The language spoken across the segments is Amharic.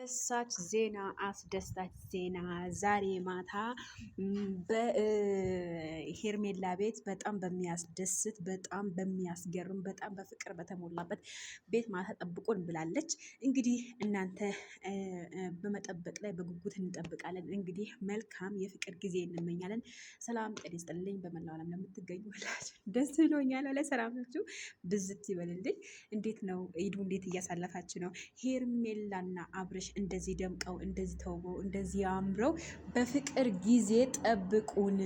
ደሳች ዜና አስደሳች ዜና ዛሬ ማታ በሄርሜላ ቤት በጣም በሚያስደስት በጣም በሚያስገርም በጣም በፍቅር በተሞላበት ቤት ማታ ጠብቁን ብላለች። እንግዲህ እናንተ በመጠበቅ ላይ በጉጉት እንጠብቃለን። እንግዲህ መልካም የፍቅር ጊዜ እንመኛለን። ሰላም ጤና ይስጥልኝ። በመላው ዓለም ለምትገኙ ደስ ብሎኛል። ለሰላማችሁ ብዝት ይበልልኝ። እንዴት ነው ኢዱ? እንዴት እያሳለፋችሁ ነው? ሄርሜላና አብርሽ እንደዚህ ደምቀው እንደዚህ ተውበው እንደዚህ አምረው በፍቅር ጊዜ ጠብቁን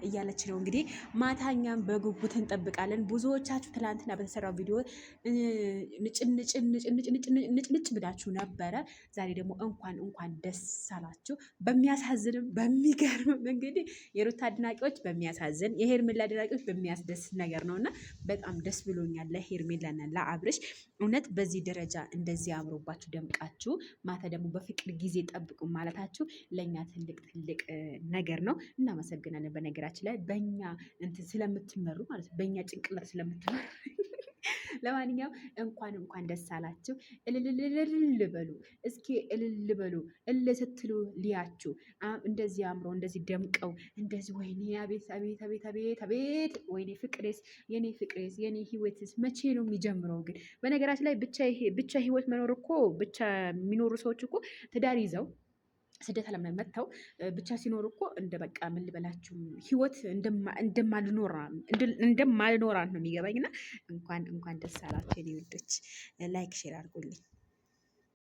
እያለች ነው። እንግዲህ ማታኛም በጉጉት እንጠብቃለን። ብዙዎቻችሁ ትላንትና በተሰራው ቪዲዮ ንጭንጭ ብላችሁ ነበረ። ዛሬ ደግሞ እንኳን ደስ አላችሁ። በሚያሳዝንም በሚገርምም እንግዲህ የሩታ አድናቂዎች በሚያሳዝን የሄርሜላ አድናቂዎች በሚያስደስት ነገር ነው እና በጣም ደስ ብሎኛል ለሄርሜላና ለአብርሽ። እውነት በዚህ ደረጃ እንደዚህ አምሮባችሁ ደምቃችሁ ማታ ደግሞ በፍቅር ጊዜ ጠብቁ ማለታችሁ ለእኛ ትልቅ ነገር ነው። እናመሰግናለን። በነገራችን ላይ በእኛ እንትን ስለምትመሩ ማለት ነው፣ በእኛ ጭንቅላት ስለምትመሩ ለማንኛውም እንኳን ደስ አላችሁ። እልል በሉ እስኪ፣ እልል በሉ። ስትሉ ሊያችሁ እንደዚህ አምረው እንደዚህ ደምቀው እንደዚህ ወይኔ አቤት አቤት አቤት አቤት አቤት ወይኔ ፍቅሬስ፣ የኔ ፍቅሬስ፣ የኔ ህይወትስ መቼ ነው የሚጀምረው? ግን በነገራችን ላይ ብቻ ህይወት መኖር እኮ ብቻ የሚኖሩ ሰዎች እኮ ትዳር ይዘው ስደት ዓለም ላይ መጥተው ብቻ ሲኖሩ እኮ እንደ በቃ ምን ልበላችሁ ህይወት እንደማልኖራት ነው የሚገባኝና እንኳን ደስ አላችሁ የኔ ውዶች። ላይክ ሼር አድርጉልኝ።